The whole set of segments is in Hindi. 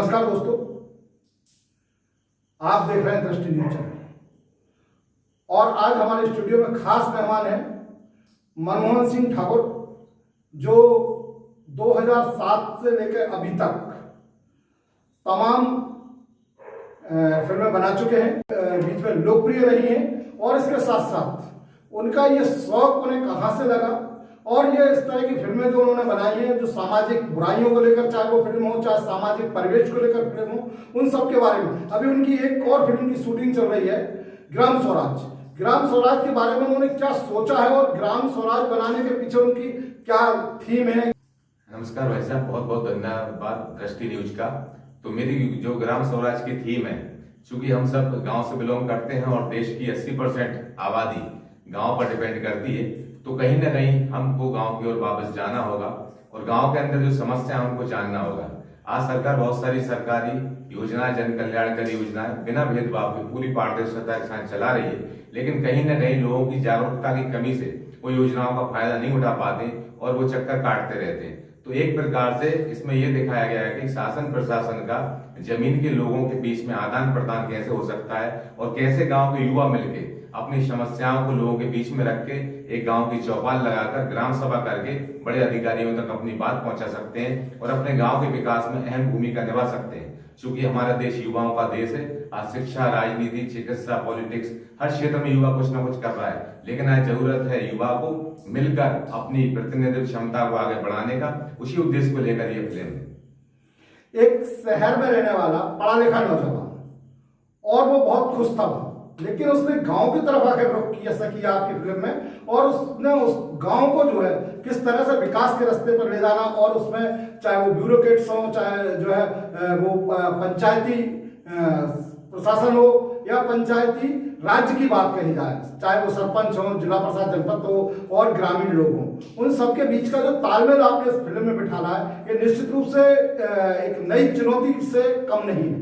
नमस्कार दोस्तों, आप देख रहे हैं दृष्टि न्यूज चैनल और आज हमारे स्टूडियो में खास मेहमान हैं मनमोहन सिंह ठाकुर, जो 2007 से लेकर अभी तक तमाम फिल्में बना चुके हैं, बीच में लोकप्रिय रही हैं और इसके साथ साथ उनका ये शौक उन्हें कहाँ से लगा और ये इस तरह की फिल्में जो उन्होंने बनाई हैं, जो सामाजिक बुराइयों को लेकर, चाहे वो फिल्म हो चाहे सामाजिक परिवेश को लेकर फिल्म हो, उन सब के बारे में अभी उनकी एक और फिल्म की शूटिंग चल रही है, ग्राम स्वराज। ग्राम स्वराज के बारे में उन्होंने क्या सोचा है और ग्राम स्वराज बनाने के पीछे उनकी क्या थीम है। नमस्कार भाई साहब, बहुत बहुत धन्यवाद दृष्टि न्यूज का। तो मेरी जो ग्राम स्वराज की थीम है, चूंकि हम सब गांव से बिलोंग करते हैं और देश की 80% आबादी गांव पर डिपेंड करती है, तो कहीं ना कहीं हमको गांव की ओर वापस जाना होगा और गांव के अंदर जो समस्या है उनको जानना होगा। आज सरकार बहुत सारी सरकारी योजना, जन कल्याणकारी योजनाएं बिना भेदभाव के पूरी पारदर्शिता के साथ चला रही है, लेकिन कहीं ना कहीं लोगों की जागरूकता की कमी से वो योजनाओं का फायदा नहीं उठा पाते और वो चक्कर काटते रहते हैं। तो एक प्रकार से इसमें यह दिखाया गया है कि शासन प्रशासन का जमीन के लोगों के बीच में आदान प्रदान कैसे हो सकता है और कैसे गांव के युवा मिलके अपनी समस्याओं को लोगों के बीच में रख के एक गांव की चौपाल लगाकर ग्राम सभा करके बड़े अधिकारियों तक अपनी बात पहुंचा सकते हैं और अपने गांव के विकास में अहम भूमिका निभा सकते हैं। क्योंकि हमारा देश युवाओं का देश है। आज शिक्षा, राजनीति, चिकित्सा, पॉलिटिक्स, हर क्षेत्र में युवा कुछ ना कुछ कर रहा है, लेकिन आज जरूरत है युवा को मिलकर अपनी प्रतिनिधित्व क्षमता को आगे बढ़ाने का। उसी उद्देश्य को लेकर ये फिल्म। एक शहर में रहने वाला पढ़ा लिखा नौजवान और वो बहुत खुश था, लेकिन उसने गांव की तरफ आकर रुख किया, ऐसा किया आपकी फिल्म में, और उसने उस गांव को जो है किस तरह से विकास के रास्ते पर ले जाना, और उसमें चाहे वो ब्यूरोक्रेट्स हो, चाहे जो है वो पंचायती प्रशासन हो या पंचायती राज्य की बात कही जाए, चाहे वो सरपंच हो, जिला प्रशासन, जनपद हो और ग्रामीण लोग हों, उन सबके बीच का जो तालमेल आपने इस फिल्म में बिठाना है, ये निश्चित रूप से एक नई चुनौती से कम नहीं है।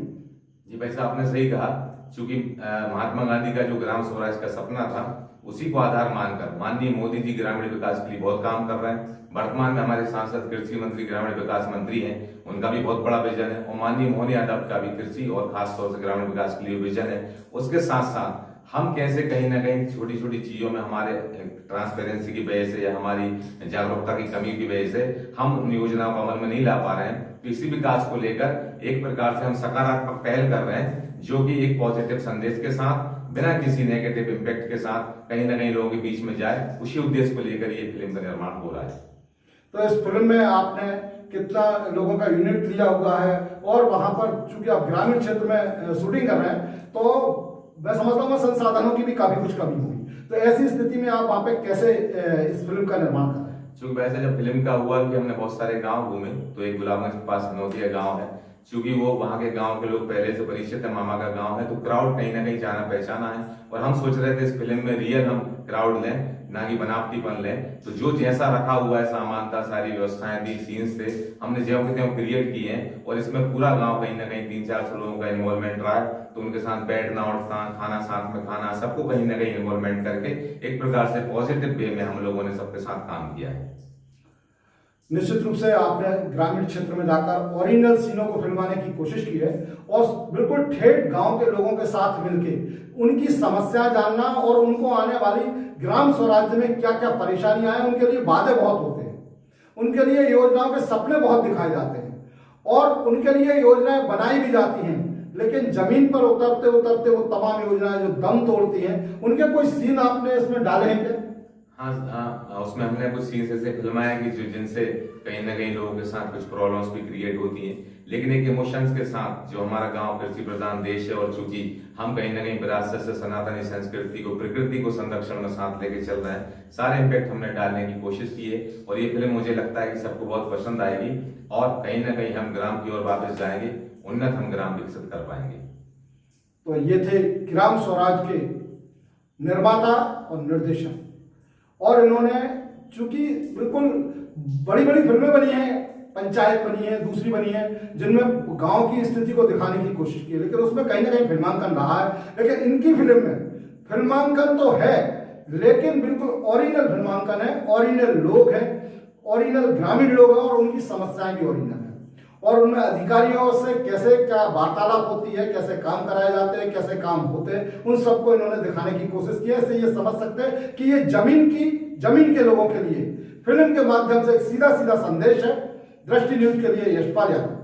जी भाई साहब, आपने सही कहा। चूंकि महात्मा गांधी का जो ग्राम स्वराज का सपना था, उसी को आधार मानकर माननीय मोदी जी ग्रामीण विकास के लिए बहुत काम कर रहे हैं। वर्तमान में हमारे सांसद कृषि मंत्री, ग्रामीण विकास मंत्री हैं, उनका भी बहुत बड़ा विजन है और माननीय मोहन यादव का भी कृषि और खासतौर से ग्रामीण विकास के लिए विजन है। उसके साथ साथ हम कैसे कहीं ना कहीं छोटी छोटी चीजों में हमारे ट्रांसपेरेंसी की वजह से या हमारी जागरूकता की कमी की वजह से हम उन योजनाओं को अमल में नहीं ला पा रहे हैं। तो इसी विकास को लेकर एक प्रकार से हम सकारात्मक पहल कर रहे हैं, जो कि एक पॉजिटिव संदेश के साथ, बिना किसी नेगेटिव इम्पैक्ट के साथ कहीं ना कहीं लोगों के बीच में जाए। उसी उद्देश्य को लेकर ये फिल्म का निर्माण हो रहा है। तो इस फिल्म में आपने कितना लोगों का यूनिट लिया हुआ है और वहां पर चूंकि आप ग्रामीण क्षेत्र में शूटिंग कर रहे हैं, तो मैं समझता हूँ संसाधनों की भी काफी कुछ कमी होगी, तो ऐसी स्थिति में आप वहां पे कैसे इस फिल्म का निर्माण कर रहे हैं? चूंकि वैसे जब फिल्म का हुआ कि हमने बहुत सारे गांव घूमे, तो एक गुलाबगंज के पास नौतिया गांव है, क्योंकि वो वहां के गांव के लोग पहले से परिचित है, मामा का गांव है, तो क्राउड कहीं ना कहीं जाना पहचाना है। और हम सोच रहे थे इस फिल्म में रियल हम क्राउड लें, ना कि बनावटीपन लें। तो जो जैसा रखा हुआ है, सामानता, सारी व्यवस्थाएं दी, सीन्स थे, हमने ज्यों के त्यों क्रिएट किए हैं। और इसमें पूरा गांव कहीं ना कहीं 300-400 लोगों का इन्वॉल्वमेंट रहा है। तो उनके साथ बैठना, उठना, खाना साथ में खाना, सबको कहीं ना कहीं इन्वॉल्वमेंट करके एक प्रकार से पॉजिटिव वे में हम लोगों ने सबके साथ काम किया है। निश्चित रूप से आपने ग्रामीण क्षेत्र में जाकर ओरिजिनल सीनों को फिल्माने की कोशिश की है और बिल्कुल ठेठ गांव के लोगों के साथ मिलके उनकी समस्या जानना और उनको आने वाली ग्राम स्वराज्य में क्या क्या परेशानियां हैं, उनके लिए वादे बहुत होते हैं, उनके लिए योजनाओं के सपने बहुत दिखाए जाते हैं और उनके लिए योजनाएं बनाई भी जाती हैं, लेकिन जमीन पर उतरते उतरते वो तमाम योजनाएं जो दम तोड़ती हैं, उनके कोई सीन आपने इसमें डाले हैं क्या? हाँ, उसमें हमने कुछ सीन्स ऐसे फिल्माया कि जो जिनसे कहीं ना कहीं लोगों के साथ कुछ प्रॉब्लम्स भी क्रिएट होती हैं, लेकिन एक इमोशंस के साथ। जो हमारा गांव कृषि प्रधान देश है और चूंकि हम कहीं ना कहीं विरासत से सनातनी संस्कृति को, प्रकृति को संरक्षण में साथ लेके चल रहे हैं, सारे इम्पैक्ट हमने डालने की कोशिश की है। और ये फिल्म मुझे लगता है कि सबको बहुत पसंद आएगी और कहीं ना कहीं हम ग्राम की ओर वापस जाएंगे, उन्नत हम ग्राम विकसित कर पाएंगे। तो ये थे ग्राम स्वराज के निर्माता और निर्देशक, और इन्होंने चूंकि बिल्कुल बड़ी बड़ी फिल्में बनी हैं, पंचायत बनी है, दूसरी बनी है, जिनमें गांव की स्थिति को दिखाने की कोशिश की है, लेकिन उसमें कहीं ना कहीं फिल्मांकन रहा है। लेकिन इनकी फिल्म में फिल्मांकन तो है, लेकिन बिल्कुल ओरिजिनल फिल्मांकन है, ओरिजिनल लोग हैं, ओरिजिनल ग्रामीण लोग हैं और उनकी समस्याएं भी ओरिजिनल है। और उनमें अधिकारियों से कैसे क्या वार्तालाप होती है, कैसे काम कराए जाते हैं, कैसे काम होते हैं, उन सबको इन्होंने दिखाने की कोशिश की है। इससे ये समझ सकते हैं कि ये जमीन के लोगों के लिए फिल्म के माध्यम से एक सीधा सीधा संदेश है। दृष्टि न्यूज के लिए यशपाल यादव।